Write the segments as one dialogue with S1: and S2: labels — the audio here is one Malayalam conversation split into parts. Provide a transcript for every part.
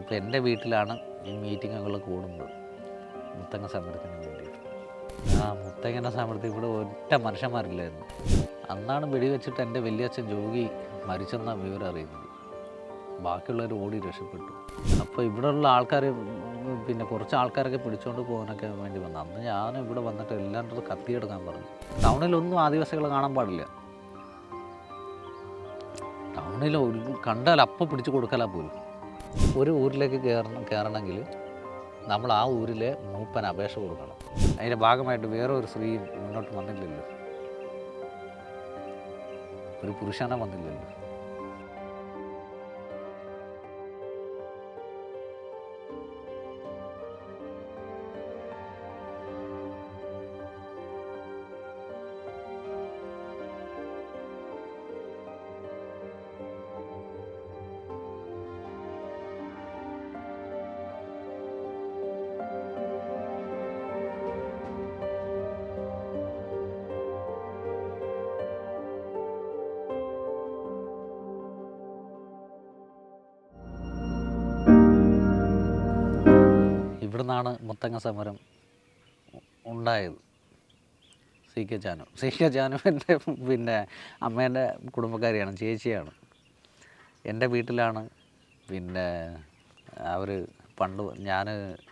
S1: അപ്പോൾ എൻ്റെ വീട്ടിലാണ് ഈ മീറ്റിങ്ങുകൾ കൂടുന്നത് മുത്തങ്ങ സമരത്തിന് വേണ്ടിയിട്ട്. മുത്തങ്ങൻ്റെ സമരത്തിൽ ഇവിടെ ഒറ്റ മനുഷ്യന്മാരില്ലായിരുന്നു. അന്നാണ് വെടിവെച്ചിട്ട് എൻ്റെ വലിയച്ഛൻ ജോഗി മരിച്ചെന്ന വിവരം അറിയുന്നത്. ബാക്കിയുള്ളവർ ഓടി രക്ഷപ്പെട്ടു. അപ്പോൾ ഇവിടെയുള്ള ആൾക്കാർ പിന്നെ കുറച്ച് ആൾക്കാരൊക്കെ പിടിച്ചുകൊണ്ട് പോകാനൊക്കെ വേണ്ടി വന്നു. അന്ന് ഞാൻ ഇവിടെ വന്നിട്ട് എല്ലാവരുടെ കത്തിയെടുക്കാൻ പറഞ്ഞു. ടൗണിലൊന്നും ആദിവാസികളെ കാണാൻ പാടില്ല. ടൗണിൽ കണ്ടാൽ അപ്പം പിടിച്ചു കൊടുക്കലാ പോലും. ഒരു ഊരിലേക്ക് കയറണമെങ്കിൽ നമ്മൾ ആ ഊരിലെ മൂപ്പൻ അപേക്ഷ കൊടുക്കണം. അതിൻ്റെ ഭാഗമായിട്ട് വേറെ ഒരു സ്ത്രീ മുന്നോട്ട് വന്നില്ലല്ലോ, ഒരു പുരുഷനെ വന്നില്ലല്ലോ. ഇവിടെ നിന്നാണ് മുത്തങ്ങ സമരം ഉണ്ടായത്. സി കെ ജാനു എൻ്റെ പിന്നെ അമ്മേൻ്റെ കുടുംബക്കാരിയാണ്, ചേച്ചിയാണ്. എൻ്റെ വീട്ടിലാണ്. പിന്നെ അവർ പണ്ട് ഞാൻ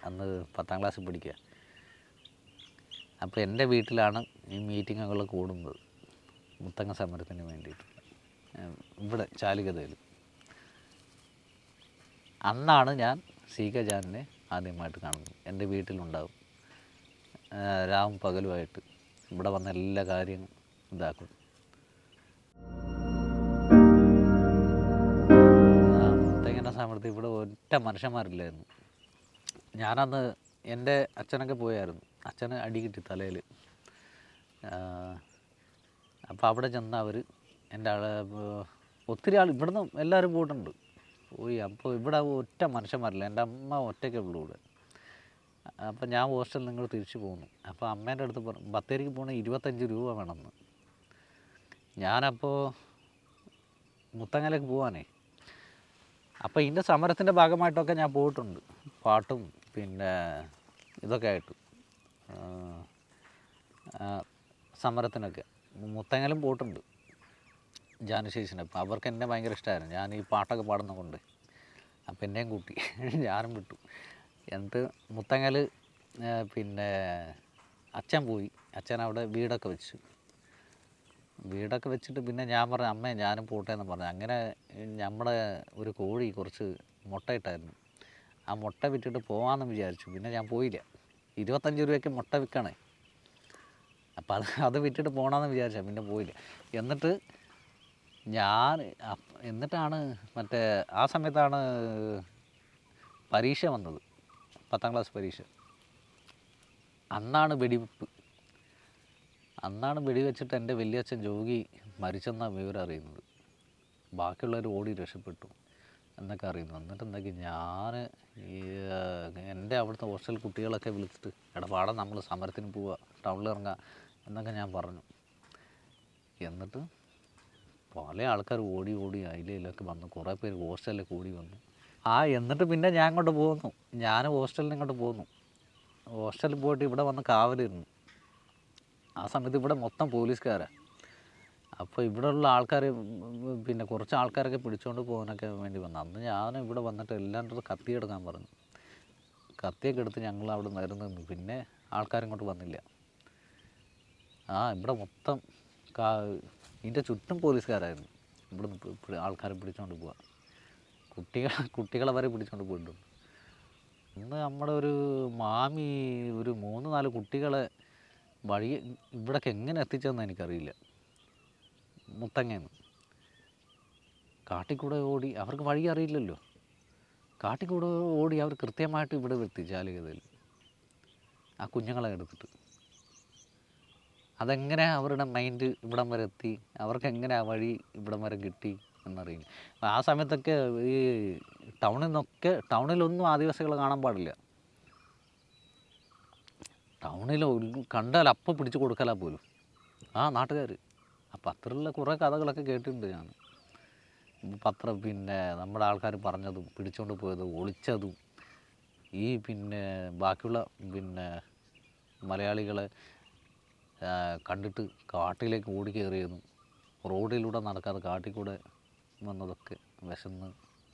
S1: അന്ന് 10ാം ക്ലാസ്സിൽ പഠിക്കുക. അപ്പോൾ എൻ്റെ വീട്ടിലാണ് ഈ മീറ്റിങ്ങുകൾ കൂടുന്നത് മുത്തങ്ങ സമരത്തിന് വേണ്ടിയിട്ട്, ഇവിടെ ചാലികതയിൽ. അന്നാണ് ഞാൻ സി കെ ജാനിനെ ആദ്യമായിട്ട് കാണുന്നത്. എൻ്റെ വീട്ടിലുണ്ടാവും, രാവും പകലുമായിട്ട് ഇവിടെ വന്ന എല്ലാ കാര്യവും ഇതാക്കും. മുത്തങ്ങൻ്റെ സമരത്തിൽ ഇവിടെ ഒറ്റ മനുഷ്യന്മാരില്ലായിരുന്നു. ഞാനന്ന് എൻ്റെ അച്ഛനൊക്കെ പോയായിരുന്നു. അച്ഛന് അടി കിട്ടി തലയിൽ. അപ്പോൾ അവിടെ ചെന്ന അവർ എൻ്റെ ഒത്തിരി ആൾ ഇവിടുന്ന് എല്ലാവരും പോയിട്ടുണ്ട്. പോയി അപ്പോൾ ഇവിടെ ഒറ്റ മനുഷ്യന്മാരില്ല. എൻ്റെ അമ്മ ഒറ്റയ്ക്കേ ഉള്ളൂ ഇവിടെ. അപ്പോൾ ഞാൻ ഹോസ്റ്റലിൽ നിങ്ങൾ തിരിച്ചു പോകുന്നു. അപ്പോൾ അമ്മേൻ്റെ അടുത്ത് പറഞ്ഞു ബത്തേരിക്ക് പോകണമെങ്കിൽ 25 രൂപ വേണമെന്ന്. ഞാനപ്പോൾ മുത്തങ്ങലേക്ക് പോകാനേ. അപ്പോൾ ഇതിൻ്റെ സമരത്തിൻ്റെ ഭാഗമായിട്ടൊക്കെ ഞാൻ പോയിട്ടുണ്ട്, പാട്ടും പിന്നെ ഇതൊക്കെ ആയിട്ട് സമരത്തിനൊക്കെ. മുത്തങ്ങലും പോയിട്ടുണ്ട് ജാനുശേഷിന്. അപ്പോൾ അവർക്ക് എന്നെ ഭയങ്കര ഇഷ്ടമായിരുന്നു, ഞാൻ ഈ പാട്ടൊക്കെ പാടുന്ന കൊണ്ട്. അപ്പോൾ എന്നെയും കൂട്ടി ഞാനും വിട്ടു. എന്നിട്ട് മുത്തങ്ങൽ പിന്നെ അച്ഛൻ പോയി. അച്ഛൻ അവിടെ വീടൊക്കെ വെച്ചിട്ട് പിന്നെ ഞാൻ പറഞ്ഞു അമ്മേ ഞാനും പോട്ടെ എന്ന് പറഞ്ഞു. അങ്ങനെ നമ്മുടെ ഒരു കോഴി കുറച്ച് മുട്ടയിട്ടായിരുന്നു. ആ മുട്ട വിറ്റിട്ട് പോകാമെന്ന് വിചാരിച്ചു. പിന്നെ ഞാൻ പോയില്ല. 25 രൂപയ്ക്ക് മുട്ട വിൽക്കണേ. അപ്പോൾ അത് വിറ്റിട്ട് പോകണമെന്ന് വിചാരിച്ചാൽ പിന്നെ പോയില്ല. എന്നിട്ടാണ് മറ്റേ ആ സമയത്താണ് പരീക്ഷ വന്നത്, 10ാം ക്ലാസ് പരീക്ഷ. അന്നാണ് വെടിവെച്ചിട്ട് എൻ്റെ വലിയച്ഛൻ ജോഗി മരിച്ചെന്ന വിവരം അറിയുന്നത്. ബാക്കിയുള്ളവർ ഓടി രക്ഷപ്പെട്ടു എന്നൊക്കെ അറിയുന്നു. എന്നിട്ട് എന്തൊക്കെ ഞാൻ എൻ്റെ അവിടുത്തെ ഹോസ്റ്റൽ കുട്ടികളൊക്കെ വിളിച്ചിട്ട് പാടെ നമ്മൾ സമരത്തിന് പോവുക, ടൗണിൽ ഇറങ്ങുക എന്നൊക്കെ ഞാൻ പറഞ്ഞു. എന്നിട്ട് പല ആൾക്കാർ ഓടി അതിലൊക്കെ വന്നു. കുറേ പേര് ഹോസ്റ്റലിൽ കൂടി വന്നു. എന്നിട്ട് പിന്നെ ഞാൻ ഇങ്ങോട്ട് പോന്നു. ഞാൻ ഹോസ്റ്റലിൽ നിന്ന് ഇങ്ങോട്ട് പോന്നു. ഹോസ്റ്റലിൽ പോയിട്ട് ഇവിടെ വന്ന് കാവലിരുന്നു. ആ സമയത്ത് ഇവിടെ മൊത്തം പോലീസുകാരാണ്. അപ്പോൾ ഇവിടെയുള്ള ആൾക്കാർ പിന്നെ കുറച്ച് ആൾക്കാരൊക്കെ പിടിച്ചുകൊണ്ട് പോകാനൊക്കെ വേണ്ടി വന്നു. അന്ന് ഞാൻ ഇവിടെ വന്നിട്ട് എല്ലാവരുടെ കത്തിയെടുക്കാൻ പറഞ്ഞു. കത്തിയൊക്കെ എടുത്ത് ഞങ്ങൾ അവിടെ നിന്നു. പിന്നെ ആൾക്കാരിങ്ങോട്ട് വന്നില്ല. ഇവിടെ മൊത്തം ഇതിൻ്റെ ചുറ്റും പോലീസുകാരായിരുന്നു. ഇവിടെ ആൾക്കാരെ പിടിച്ചുകൊണ്ട് പോവുക. കുട്ടികളെ വരെ പിടിച്ചുകൊണ്ട് പോയിട്ടുണ്ട്. ഇന്ന് നമ്മുടെ ഒരു മാമി ഒരു 3-4 കുട്ടികളെ വഴി ഇവിടേക്ക് എങ്ങനെ എത്തിച്ചതെന്ന് എനിക്കറിയില്ല. മുത്തങ്ങയെന്ന് കാട്ടിക്കൂടെ ഓടി, അവർക്ക് വഴി അറിയില്ലല്ലോ. കാട്ടിക്കൂടെ ഓടി അവർ കൃത്യമായിട്ട് ഇവിടെ എത്തി ചാലികതയിൽ. ആ കുഞ്ഞുങ്ങളെ എടുത്തിട്ട് അതെങ്ങനെ അവരുടെ മൈൻഡ് ഇവിടം വരെ എത്തി, അവർക്ക് എങ്ങനെ ആ വഴി ഇവിടം വരെ കിട്ടി എന്നറിയില്ല. ആ സമയത്തൊക്കെ ഈ ടൗണിലൊന്നും ആദിവാസികളെ കാണാൻ പാടില്ല. ടൗണിൽ കണ്ടാൽ അപ്പം പിടിച്ചു കൊടുക്കലാ പോലും നാട്ടുകാർ. അപ്പം അത്തരമുള്ള കുറേ കഥകളൊക്കെ കേട്ടിട്ടുണ്ട് ഞാൻ. പിന്നെ നമ്മുടെ ആൾക്കാർ പറഞ്ഞതും പിടിച്ചുകൊണ്ട് പോയതും ഒളിച്ചതും പിന്നെ ബാക്കിയുള്ള പിന്നെ മലയാളികളെ കണ്ടിട്ട് കാട്ടിലേക്ക് ഓടി കയറിയതും റോഡിലൂടെ നടക്കാതെ കാട്ടിൽ കൂടെ വന്നതൊക്കെ വിശന്ന്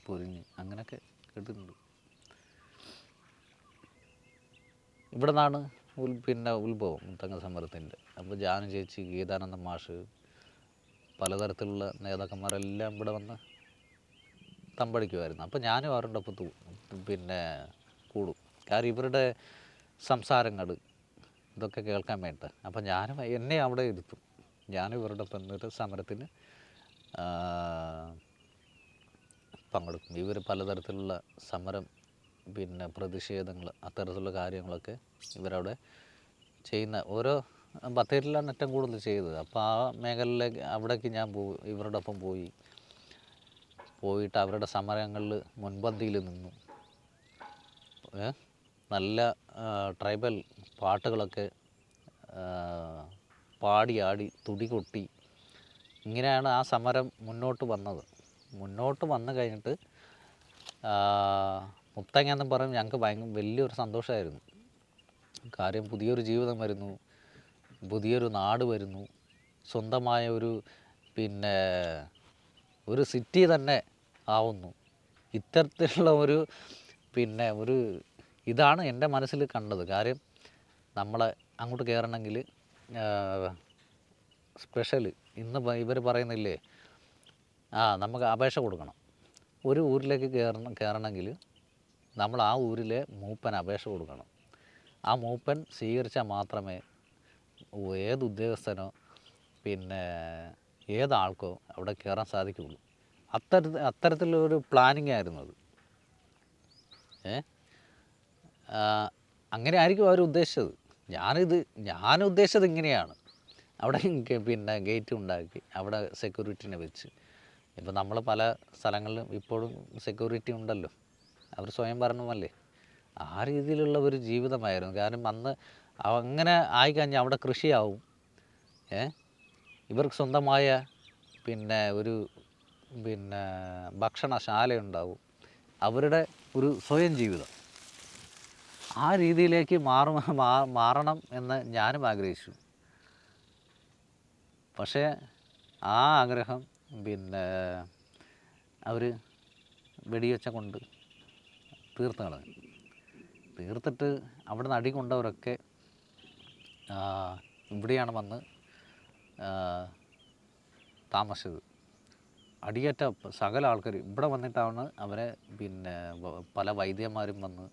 S1: പൊരിഞ്ഞ് അങ്ങനെയൊക്കെ കേട്ടിട്ടുണ്ട്. ഇവിടെ നിന്നാണ് പിന്നെ ഉത്ഭവം മുത്തങ്ങ സമരത്തിൻ്റെ. അപ്പോൾ ജാനു ചേച്ചി, ഗീതാനന്ദ മാഷ്, പലതരത്തിലുള്ള നേതാക്കന്മാരെല്ലാം ഇവിടെ വന്ന് തമ്പടിക്കുമായിരുന്നു. അപ്പോൾ ഞാനും അവരുടെ ഒപ്പത്ത് പിന്നെ കൂടും. കാരണം ഇവരുടെ സംസാരങ്ങൾ ഇതൊക്കെ കേൾക്കാൻ വേണ്ട. അപ്പോൾ ഞാനും എന്നെ അവിടെ ഇരുത്തും. ഞാനും ഇവരുടെ ഒപ്പം എന്നിട്ട് സമരത്തിന് പങ്കെടുക്കും. ഇവർ പലതരത്തിലുള്ള സമരം പിന്നെ പ്രതിഷേധങ്ങൾ അത്തരത്തിലുള്ള കാര്യങ്ങളൊക്കെ ഇവരവിടെ ചെയ്യുന്ന ഓരോ ബത്തേരിയിലാണ് ഏറ്റവും കൂടുതൽ ചെയ്തത്. അപ്പോൾ ആ മേഖലയിലേക്ക് അവിടേക്ക് ഞാൻ ഇവരുടെ ഒപ്പം പോയിട്ട് അവരുടെ സമരങ്ങളിൽ മുൻപന്തിയിൽ നിന്നു. നല്ല ട്രൈബൽ പാട്ടുകളൊക്കെ പാടി ആടി തുടി കൊട്ടി ഇങ്ങനെയാണ് ആ സമരം മുന്നോട്ട് വന്നത്. മുന്നോട്ട് വന്നു കഴിഞ്ഞിട്ട് മുത്തങ്ങ എന്നും പറയും ഞങ്ങൾക്ക് വലിയൊരു സന്തോഷമായിരുന്നു. കാര്യം പുതിയൊരു ജീവിതം വരുന്നു, പുതിയൊരു നാട് വരുന്നു, സ്വന്തമായ പിന്നെ ഒരു സിറ്റി തന്നെ ആവുന്നു. ഇത്തരത്തിലുള്ള പിന്നെ ഇതാണ് എൻ്റെ മനസ്സിൽ കണ്ടത്. കാര്യം നമ്മളെ അങ്ങോട്ട് കയറണമെങ്കിൽ സ്പെഷ്യൽ ഇന്ന് ഇവർ പറയുന്നില്ലേ, നമുക്ക് അപേക്ഷ കൊടുക്കണം. ഒരു ഊരിലേക്ക് കയറണമെങ്കിൽ നമ്മൾ ആ ഊരിലെ മൂപ്പൻ അപേക്ഷ കൊടുക്കണം. ആ മൂപ്പൻ സ്വീകരിച്ചാൽ മാത്രമേ ഏത് ഉദ്യോഗസ്ഥനോ പിന്നെ ഏതാൾക്കോ അവിടെ കയറാൻ സാധിക്കുകയുള്ളൂ. അത്തരത്തിലൊരു പ്ലാനിങ് ആയിരുന്നു അത്. അങ്ങനെ ആയിരിക്കും അവർ ഉദ്ദേശിച്ചത്. ഞാൻ ഉദ്ദേശിച്ചത് ഇങ്ങനെയാണ്. അവിടെ പിന്നെ ഗേറ്റ് ഉണ്ടാക്കി അവിടെ സെക്യൂരിറ്റിനെ വെച്ച്. ഇപ്പം നമ്മൾ പല സ്ഥലങ്ങളിലും ഇപ്പോഴും സെക്യൂരിറ്റി ഉണ്ടല്ലോ, അവർ സ്വയം ഭരണമല്ലേ. ആ രീതിയിലുള്ള ഒരു ജീവിതമായിരുന്നു. കാരണം അന്ന് അങ്ങനെ ആയിക്കഴിഞ്ഞാൽ അവിടെ കൃഷിയാവും, ഇവർക്ക് സ്വന്തമായ പിന്നെ പിന്നെ ഭക്ഷണശാല ഉണ്ടാവും, അവരുടെ ഒരു സ്വയം ജീവിതം. ആ രീതിയിലേക്ക് മാറണം എന്ന് ഞാനും ആഗ്രഹിച്ചു. പക്ഷേ ആ ആഗ്രഹം പിന്നെ അവർ വെടിവെച്ച കൊണ്ട് തീർത്ത് കളഞ്ഞു. തീർത്തിട്ട് അവിടെ നിന്ന് അടി കൊണ്ടവരൊക്കെ ഇവിടെയാണ് വന്ന് താമസിച്ചത്. അടിയേറ്റ സകല ആൾക്കാർ ഇവിടെ വന്നിട്ടാണ് അവരെ പിന്നെ പല വൈദ്യന്മാരും വന്ന്,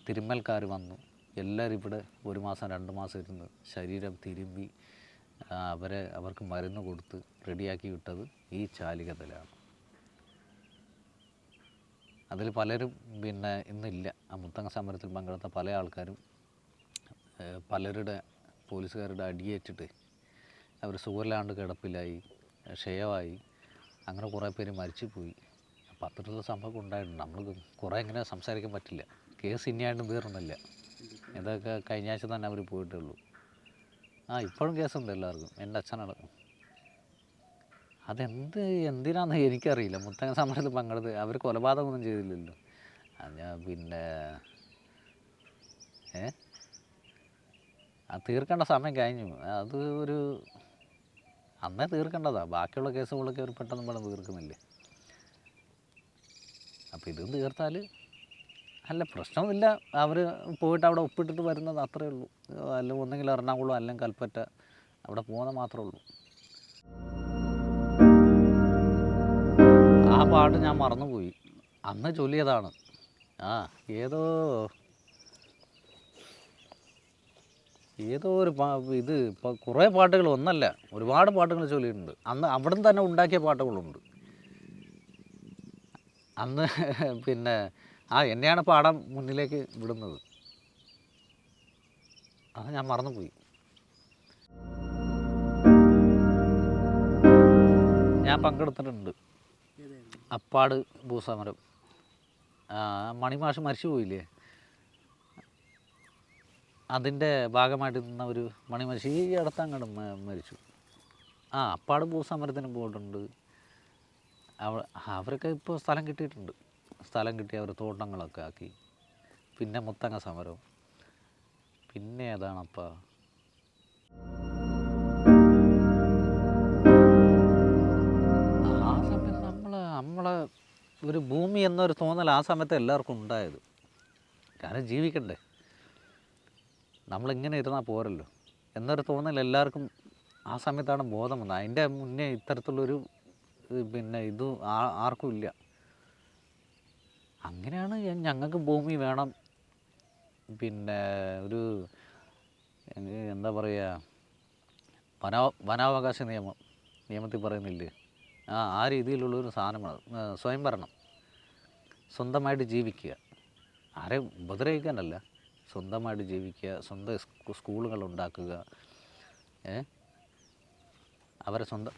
S1: തിരുമ്മൽക്കാർ വന്നു, എല്ലാവരും ഇവിടെ 1 മാസം 2 മാസം ഇരുന്ന് ശരീരം തിരുമ്പി അവർക്ക് മരുന്ന് കൊടുത്ത് റെഡിയാക്കി വിട്ടത് ഈ ചാലികത്തിലാണ്. അതിൽ പലരും പിന്നെ ഇന്നില്ല. ആ മുത്തങ്ങ സമരത്തിൽ പങ്കെടുത്ത പല ആൾക്കാരും പലരുടെ പോലീസുകാരുടെ അടിയേറ്റിട്ട് അവർ സുഖമില്ലാണ്ട് കിടപ്പിലായി, ക്ഷയമായി, അങ്ങനെ കുറേ പേര് മരിച്ചു പോയി. അപ്പോൾ അത്തരത്തിലുള്ള സംഭവം ഉണ്ടായിട്ടുണ്ട്. നമ്മൾ കുറേ ഇങ്ങനെ സംസാരിക്കാൻ പറ്റില്ല. കേസ് ഇനിയായിട്ടും തീർന്നില്ല. ഇതൊക്കെ കഴിഞ്ഞ ആഴ്ച തന്നെ അവർ പോയിട്ടേ ഉള്ളൂ. ഇപ്പോഴും കേസുണ്ട് എല്ലാവർക്കും. എൻ്റെ അച്ഛനടക്കം. എന്തിനാന്ന് എനിക്കറിയില്ല. മുത്തങ്ങ സമരത്തിൽ പങ്കെടുത്ത് അവർ കൊലപാതകമൊന്നും ചെയ്തില്ലല്ലോ. ഞാൻ പിന്നെ തീർക്കേണ്ട സമയം കഴിഞ്ഞു. അത് അന്നേ തീർക്കേണ്ടതാണ്. ബാക്കിയുള്ള കേസുകളൊക്കെ അവർ പെട്ടെന്ന് തീർക്കുന്നില്ലേ. അപ്പോൾ ഇതും തീർത്താൽ അല്ല പ്രശ്നമില്ല. അവർ പോയിട്ട് അവിടെ ഒപ്പിട്ടിട്ട് വരുന്നത് അത്രയേ ഉള്ളൂ. അല്ലെങ്കിൽ ഒന്നെങ്കിൽ എറണാകുളം അല്ലെങ്കിൽ കൽപ്പറ്റ അവിടെ പോകുന്നത് മാത്രമേ ഉള്ളൂ. ആ പാട്ട് ഞാൻ മറന്നുപോയി. അന്ന് ചൊല്ലിയതാണ്. ഏതോ ഒരു ഇത് ഇപ്പോൾ കുറേ പാട്ടുകൾ, ഒന്നല്ല ഒരുപാട് പാട്ടുകൾ ചൊല്ലിയിട്ടുണ്ട്. അന്ന് അവിടെ നിന്ന് തന്നെ ഉണ്ടാക്കിയ പാട്ടുകളുണ്ട്. അന്ന് പിന്നെ എന്നെയാണ് പാടാൻ മുന്നിലേക്ക് വിടുന്നത്. അത് ഞാൻ മറന്നുപോയി. ഞാൻ പങ്കെടുത്തിട്ടുണ്ട്. അപ്പാട് ഭൂസമരം. മണിമാഷ് മരിച്ചു പോയില്ലേ, അതിൻ്റെ ഭാഗമായിട്ട് നിന്ന ഒരു മണിമാഷ് ഈ അടുത്തങ്ങോട്ട് മരിച്ചു. അപ്പാട് ഭൂസമരത്തിന് പോയിട്ടുണ്ട്. അവ അവരൊക്കെ ഇപ്പോൾ സ്ഥലം കിട്ടിയിട്ടുണ്ട്. സ്ഥലം കിട്ടി അവർ തോട്ടങ്ങളൊക്കെ ആക്കി. പിന്നെ മുത്തങ്ങ സമരം, പിന്നെ ഏതാണപ്പാ, ആ സമയത്ത് നമ്മളെ ഒരു ഭൂമി എന്നൊരു തോന്നൽ ആ സമയത്ത് എല്ലാവർക്കും ഉണ്ടായത്. കാരണം ജീവിക്കണ്ടേ, നമ്മളിങ്ങനെ ഇരുന്നാൽ പോരല്ലോ എന്നൊരു തോന്നൽ എല്ലാവർക്കും ആ സമയത്താണ് ബോധം വന്നത്. അതിൻ്റെ മുന്നേ ഇത്തരത്തിലുള്ളൊരു പിന്നെ ഇത് ആർക്കും ഇല്ല. അങ്ങനെയാണ് ഞങ്ങൾക്ക് ഭൂമി വേണം, പിന്നെ ഒരു എന്താ പറയുക, വനാവകാശ നിയമത്തിൽ പറയുന്നില്ലേ, ആ രീതിയിലുള്ളൊരു സാധനമാണ് സ്വയംഭരണം. സ്വന്തമായിട്ട് ജീവിക്കുക, ആരെയും ഉപദ്രവിക്കാനല്ല, സ്വന്തമായിട്ട് ജീവിക്കുക, സ്വന്തം സ്കൂളുകൾ ഉണ്ടാക്കുക, അവരെ സ്വന്തം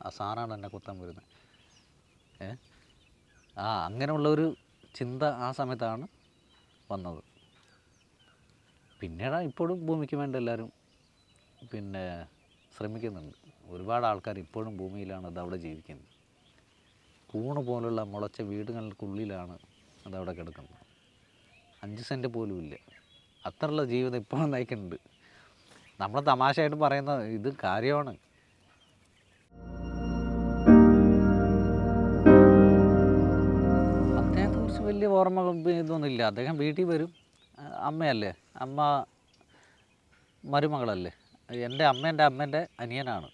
S1: ആ സാറാണ് എന്നെ കുത്താൻ വരുന്നത്. അങ്ങനെയുള്ളൊരു ചിന്ത ആ സമയത്താണ് വന്നത്. പിന്നീട് ഇപ്പോഴും ഭൂമിക്ക് വേണ്ടി എല്ലാവരും പിന്നെ ശ്രമിക്കുന്നുണ്ട്. ഒരുപാട് ആൾക്കാർ ഇപ്പോഴും ഭൂമിയിലാണ് അതവിടെ ജീവിക്കുന്നത്. കൂണ് പോലുള്ള മുളച്ച വീടുകൾക്കുള്ളിലാണ് അതവിടെ കിടക്കുന്നത്. 5 സെൻറ്റ് പോലും ഇല്ല. അത്രയുള്ള ജീവിതം ഇപ്പോഴും നയിക്കുന്നുണ്ട്. നമ്മൾ തമാശയായിട്ട് പറയുന്ന ഇത് കാര്യമാണ്. അദ്ദേഹത്തെക്കുറിച്ച് വലിയ ഓർമ്മ ഇതൊന്നുമില്ല. അദ്ദേഹം വീട്ടിൽ വരും, അമ്മയല്ലേ, അമ്മ മരുമകളല്ലേ, എൻ്റെ അമ്മേൻ്റെ അനിയനാണ്.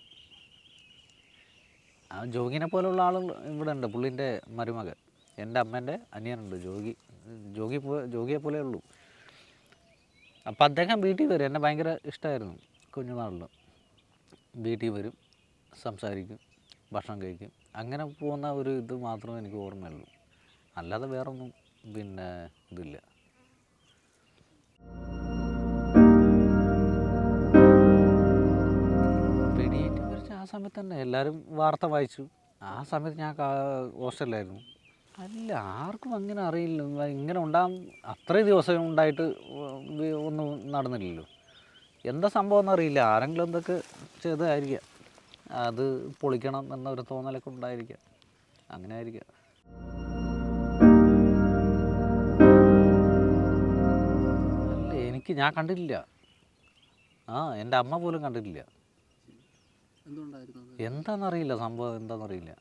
S1: ആ ജോഗിനെ പോലുള്ള ആൾ ഇവിടെ ഉണ്ട്, പുള്ളിൻ്റെ മരുമകൻ. എൻ്റെ അമ്മേൻ്റെ അനിയനുണ്ട്, ജോഗിയെ പോലെ ഉള്ളൂ. അപ്പം അദ്ദേഹം വീട്ടിൽ വരും. എന്നെ ഭയങ്കര ഇഷ്ടമായിരുന്നു കുഞ്ഞുനാളിൽ. വീട്ടിൽ വരും, സംസാരിക്കും, ഭക്ഷണം കഴിക്കും. അങ്ങനെ പോകുന്ന ഒരു ഇത് മാത്രമേ എനിക്ക് ഓർമ്മയുള്ളൂ. അല്ലാതെ വേറൊന്നും പിന്നെ ഇതില്ല. വെടിയേറ്റ് മരിച്ച ആ സമയത്ത് തന്നെ എല്ലാവരും വാർത്ത വായിച്ചു. ആ സമയത്ത് ഞാൻ ഹോസ്റ്റലിലായിരുന്നു. അല്ല, ആർക്കും അങ്ങനെ അറിയില്ല. ഇങ്ങനെ ഉണ്ടാകാൻ അത്രയും ദിവസം ഉണ്ടായിട്ട് ഒന്നും നടന്നില്ലല്ലോ. എന്താ സംഭവം എന്നറിയില്ല. ആരെങ്കിലും എന്തൊക്കെ ചെയ്തതായിരിക്കാം. അത് പൊളിക്കണം എന്നൊരു തോന്നലൊക്കെ ഉണ്ടായിരിക്കാം. അങ്ങനെ ആയിരിക്കാം. അല്ല, ഞാൻ കണ്ടിട്ടില്ല. എൻ്റെ അമ്മ പോലും കണ്ടിട്ടില്ല. എന്താണെന്നറിയില്ല, സംഭവം എന്താണെന്നറിയില്ല.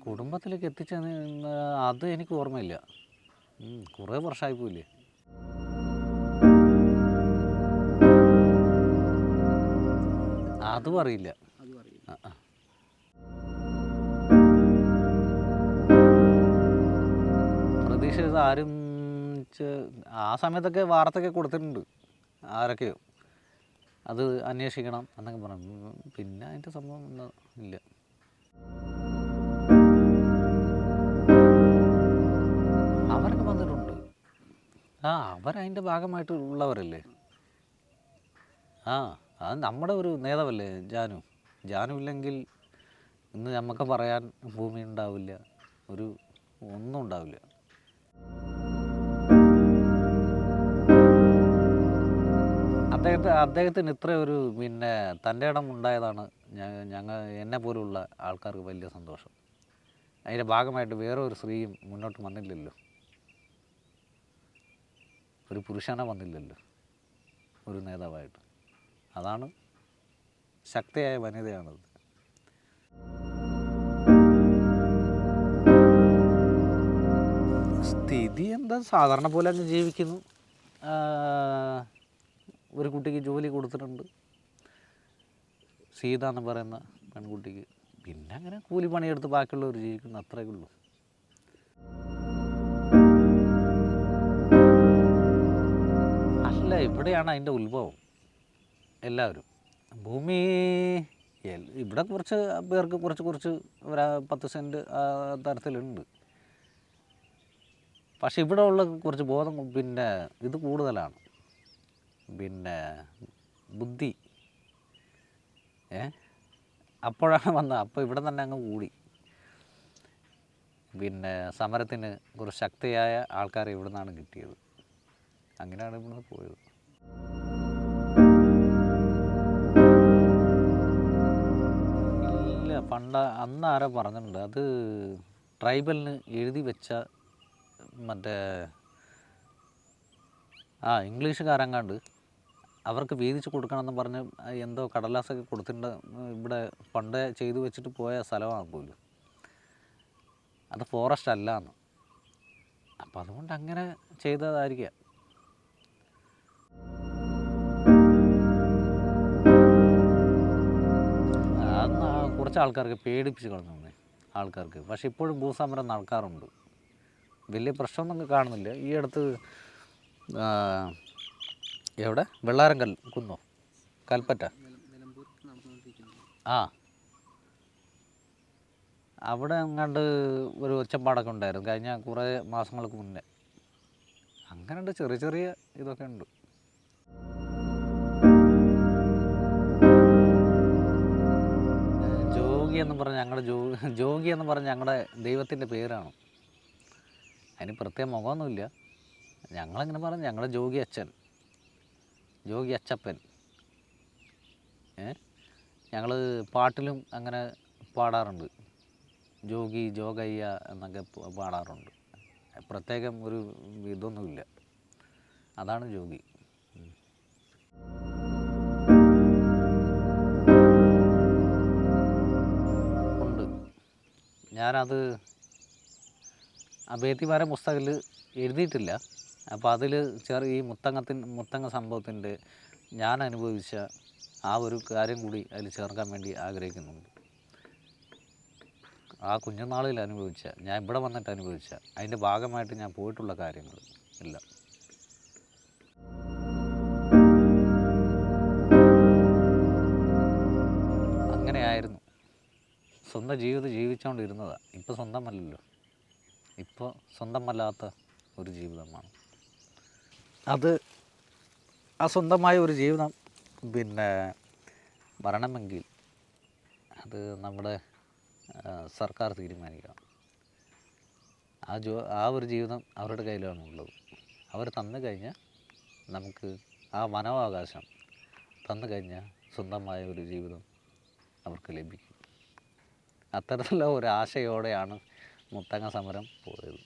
S1: കുടുംബത്തിലേക്ക് എത്തിച്ചെന്ന് അത് എനിക്ക് ഓർമ്മയില്ല. കുറേ വർഷമായി പോയില്ലേ. അതും അറിയില്ല. പ്രതീക്ഷിച്ചത് ആരും ആ സമയത്തൊക്കെ വാർത്തയൊക്കെ കൊടുത്തിട്ടുണ്ട്, ആരൊക്കെയോ അത് അന്വേഷിക്കണം എന്നൊക്കെ പറഞ്ഞു. പിന്നെ അതിൻ്റെ സംഭവം ഒന്നും ഇല്ല. അവരൊക്കെ വന്നിട്ടുണ്ട്. അവരതിൻ്റെ ഭാഗമായിട്ട് ഉള്ളവരല്ലേ. അത് നമ്മുടെ ഒരു നേതാവല്ലേ ജാനു ഇല്ലെങ്കിൽ ഇന്ന് നമുക്ക് പറയാൻ ഭൂമി ഉണ്ടാവില്ല, ഒന്നും ഉണ്ടാവില്ല. അദ്ദേഹത്തിന് ഇത്ര ഒരു പിന്നെ തൻ്റെ ഇടം ഉണ്ടായതാണ് എന്നെ പോലുള്ള ആൾക്കാർക്ക് വലിയ സന്തോഷം. അതിൻ്റെ ഭാഗമായിട്ട് വേറെ ഒരു സ്ത്രീയും മുന്നോട്ട് വന്നില്ലല്ലോ, ഒരു പുരുഷനെ വന്നില്ലല്ലോ ഒരു നേതാവായിട്ട്. അതാണ് ശക്തിയായ വനിതയാണത്. സ്ഥിതി എന്താ, സാധാരണ പോലെ അങ്ങ് ജീവിക്കുന്നു. ഒരു കുട്ടിക്ക് ജോലി കൊടുത്തിട്ടുണ്ട്, സീത എന്ന് പറയുന്ന പെൺകുട്ടിക്ക്. പിന്നെ അങ്ങനെ കൂലിപ്പണിയെടുത്ത് ബാക്കിയുള്ളവർ ജീവിക്കുന്നു, അത്രയേ ഉള്ളൂ. അല്ല, ഇവിടെയാണ് അതിൻ്റെ ഉത്ഭവം. എല്ലാവരും ഭൂമി ഇവിടെ കുറച്ച് പേർക്ക് കുറച്ച് 10 സെൻറ്റ് തരത്തിലുണ്ട്. പക്ഷെ ഇവിടെ ഉള്ള കുറച്ച് ബോധം പിന്നെ ഇത് കൂടുതലാണ്, പിന്നെ ബുദ്ധി. അപ്പോഴാണ് വന്നത്. അപ്പോൾ ഇവിടെ തന്നെ അങ്ങ് കൂടി. പിന്നെ സമരത്തിന് കുറച്ച് ശക്തിയായ ആൾക്കാരെ ഇവിടെ നിന്നാണ് കിട്ടിയത്. അങ്ങനെയാണ് ഇവിടുന്ന് പോയത്. ഇല്ല, പണ്ട് അന്ന് ആരോ പറഞ്ഞിട്ടുണ്ട് അത് ട്രൈബലിന് എഴുതി വെച്ച മറ്റേ ഇംഗ്ലീഷുകാരെങ്ങാണ്ട് അവർക്ക് വീതിച്ച് കൊടുക്കണമെന്ന് പറഞ്ഞ് എന്തോ കടലാസൊക്കെ കൊടുത്തിട്ടുണ്ട്. ഇവിടെ പണ്ടേ ചെയ്തു വെച്ചിട്ട് പോയ സ്ഥലമാണ് പോലും, അത് ഫോറസ്റ്റ് അല്ലാന്ന്. അപ്പം അതുകൊണ്ട് അങ്ങനെ ചെയ്തതായിരിക്കാം. അന്ന് കുറച്ച് ആൾക്കാർക്ക് പേടിപ്പിച്ച് കളഞ്ഞു ആൾക്കാർക്ക്. പക്ഷെ ഇപ്പോഴും ഭൂസമരം നടക്കാറുണ്ട്, വലിയ പ്രശ്നമൊന്നും കാണുന്നില്ല. ഈ അടുത്ത് എവിടെ വെള്ളാരം കുന്നോ കൽപ്പറ്റ അവിടെ എങ്ങാണ്ട് ഒരു ഒച്ചപ്പാടൊക്കെ ഉണ്ടായിരുന്നു കഴിഞ്ഞ കുറേ മാസങ്ങൾക്ക് മുന്നേ. അങ്ങനെയുണ്ട്, ചെറിയ ചെറിയ ഇതൊക്കെ ഉണ്ട്. ജോഗി എന്ന് പറഞ്ഞ ഞങ്ങളുടെ ദൈവത്തിൻ്റെ പേരാണ്. അതിന് പ്രത്യേക മുഖമൊന്നുമില്ല. ഞങ്ങളങ്ങനെ പറഞ്ഞു, ഞങ്ങളുടെ ജോഗി അച്ഛൻ, ജോഗി അച്ചപ്പൻ. ഞങ്ങൾ പാട്ടിലും അങ്ങനെ പാടാറുണ്ട്, ജോഗി ജോഗയ്യ എന്നൊക്കെ പാടാറുണ്ട്. പ്രത്യേകം ഒരു ഇതൊന്നുമില്ല, അതാണ് ജോഗി. ഉണ്ട്, ഞാനത് അഭേദ്യമാരെ പുസ്തകത്തിൽ എഴുതിയിട്ടില്ല. അപ്പോൾ അതിൽ ഈ മുത്തങ്ങ സംഭവത്തിൻ്റെ ഞാൻ അനുഭവിച്ച ആ ഒരു കാര്യം കൂടി അതിൽ ചേർക്കാൻ വേണ്ടി ആഗ്രഹിക്കുന്നുണ്ട്. ആ കുഞ്ഞുനാളിൽ അനുഭവിച്ച, ഞാൻ ഇവിടെ വന്നിട്ട് അനുഭവിച്ച, അതിൻ്റെ ഭാഗമായിട്ട് ഞാൻ പോയിട്ടുള്ള കാര്യങ്ങൾ എല്ലാം. അങ്ങനെയായിരുന്നു, സ്വന്തം ജീവിതം ജീവിച്ചുകൊണ്ടിരുന്നതാണ്. ഇപ്പോൾ സ്വന്തമല്ലല്ലോ, ഇപ്പോൾ സ്വന്തമല്ലാത്ത ഒരു ജീവിതമാണ് അത്. ആ സ്വന്തമായ ഒരു ജീവിതം വരണമെങ്കിൽ അത് നമ്മുടെ സർക്കാർ തീരുമാനിക്കണം. ആ ഒരു ജീവിതം അവരുടെ കയ്യിലാണുള്ളത്. അവർ തന്നു കഴിഞ്ഞാൽ നമുക്ക് ആ വനാവകാശം തന്നു കഴിഞ്ഞാൽ സ്വന്തമായ ഒരു ജീവിതം അവർക്ക് ലഭിക്കും. അത്തരത്തിലുള്ള ഒരു ആശയോടെയാണ് മുത്തങ്ങ സമരം പോയത്.